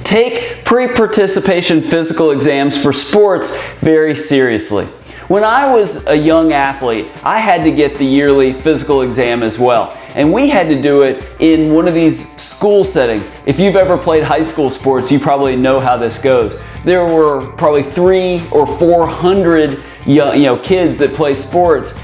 Take pre-participation physical exams for sports very seriously. When I was a young athlete, I had to get the yearly physical exam as well. And we had to do it in one of these school settings. If you've ever played high school sports, you probably know how this goes. There were probably 300 or 400 kids that play sports,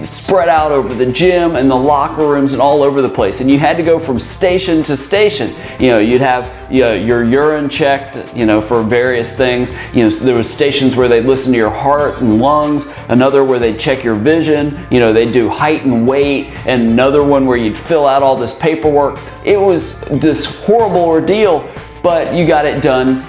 spread out over the gym and the locker rooms and all over the place. And you had to go from station to station. You'd have your urine checked, for various things. So there was stations where they'd listen to your heart and lungs, another where they'd check your vision, they'd do height and weight, and another one where you'd fill out all this paperwork. It was this horrible ordeal, but you got it done,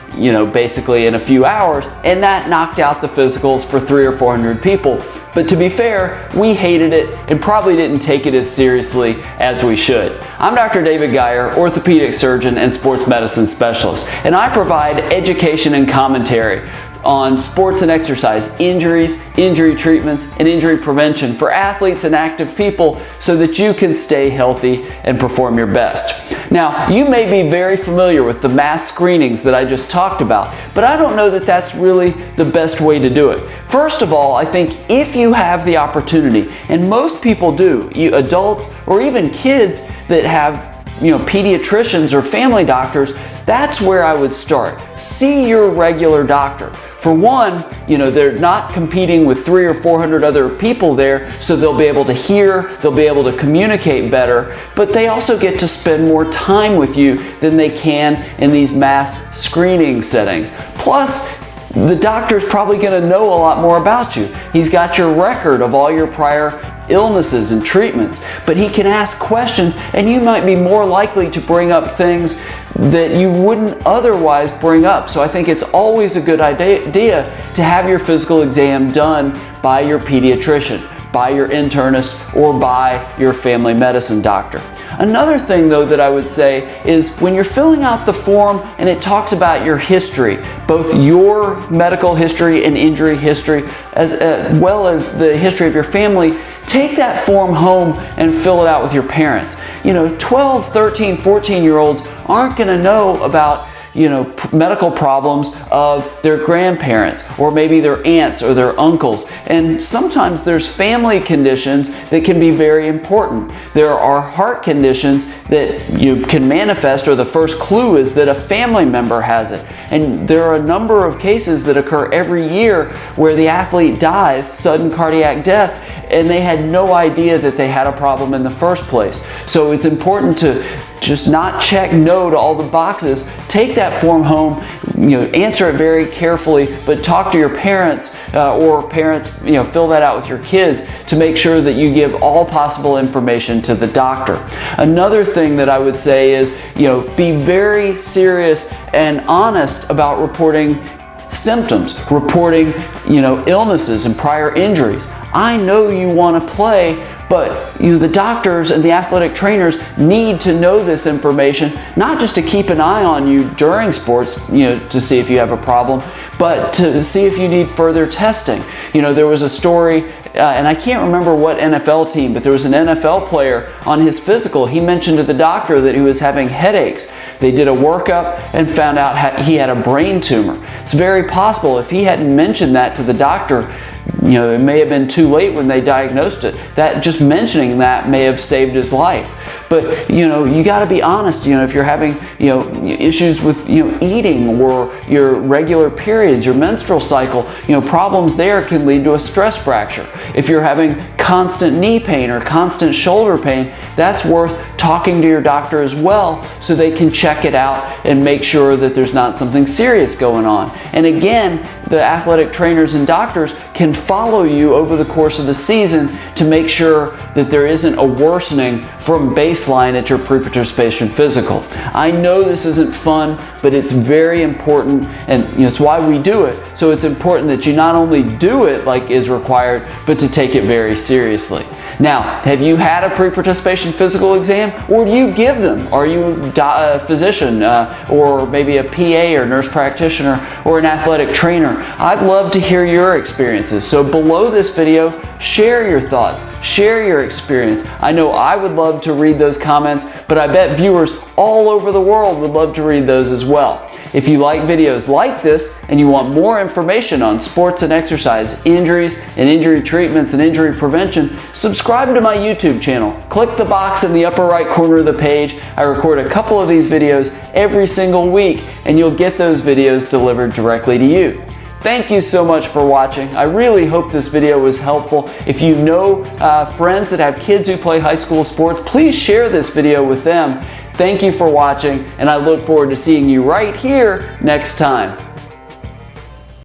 basically in a few hours, and that knocked out the physicals for 300 or 400 people. But to be fair, we hated it and probably didn't take it as seriously as we should. I'm Dr. David Geyer, orthopedic surgeon and sports medicine specialist, and I provide education and commentary on sports and exercise injuries, injury treatments, and injury prevention for athletes and active people so that you can stay healthy and perform your best. Now, you may be very familiar with the mass screenings that I just talked about, but I don't know that that's really the best way to do it. First of all, I think if you have the opportunity, and most people do, adults or even kids that have pediatricians or family doctors, that's where I would start. See your regular doctor. For one, they're not competing with 300 or 400 other people there, so they'll be able to hear, they'll be able to communicate better, but they also get to spend more time with you than they can in these mass screening settings. Plus, the doctor's probably going to know a lot more about you. He's got your record of all your prior illnesses and treatments, but he can ask questions and you might be more likely to bring up things that you wouldn't otherwise bring up. So I think it's always a good idea to have your physical exam done by your pediatrician, by your internist, or by your family medicine doctor. Another thing though that I would say is when you're filling out the form and it talks about your history, both your medical history and injury history, as well as the history of your family, take that form home and fill it out with your parents. 12, 13, 14-year-olds aren't going to know about medical problems of their grandparents or maybe their aunts or their uncles. And sometimes there's family conditions that can be very important. There are heart conditions that you can manifest, or the first clue is that a family member has it. And there are a number of cases that occur every year where the athlete dies, sudden cardiac death, and they had no idea that they had a problem in the first place. So it's important to just not check no to all the boxes. Take that form home, answer it very carefully, but talk to your parents or parents, fill that out with your kids to make sure that you give all possible information to the doctor. Another thing that I would say is, be very serious and honest about reporting symptoms, reporting, illnesses and prior injuries. I know you want to play, but the doctors and the athletic trainers need to know this information, not just to keep an eye on you during sports, to see if you have a problem, but to see if you need further testing. There was a story, and I can't remember what NFL team, but there was an NFL player on his physical. He mentioned to the doctor that he was having headaches. They did a workup and found out he had a brain tumor. It's very possible if he hadn't mentioned that to the doctor, it may have been too late when they diagnosed it. That just mentioning that may have saved his life. But you got to be honest. If you're having issues with eating or your regular periods, your menstrual cycle, problems there can lead to a stress fracture. If you're having constant knee pain or constant shoulder pain, that's worth talking to your doctor as well so they can check it out and make sure that there's not something serious going on. And again, the athletic trainers and doctors can follow you over the course of the season to make sure that there isn't a worsening from baseline at your pre-participation physical. I know this isn't fun, but it's very important, and it's why we do it. So it's important that you not only do it like is required, but to take it very seriously. Now, have you had a pre-participation physical exam, or do you give them? Are you a physician or maybe a PA or nurse practitioner or an athletic trainer? I'd love to hear your experiences. So below this video, share your thoughts. Share your experience. I know I would love to read those comments, but I bet viewers all over the world would love to read those as well. If you like videos like this and you want more information on sports and exercise, injuries and injury treatments and injury prevention, subscribe to my YouTube channel. Click the box in the upper right corner of the page. I record a couple of these videos every single week, and you'll get those videos delivered directly to you. Thank you so much for watching. I really hope this video was helpful. If you know friends that have kids who play high school sports, please share this video with them. Thank you for watching, and I look forward to seeing you right here next time.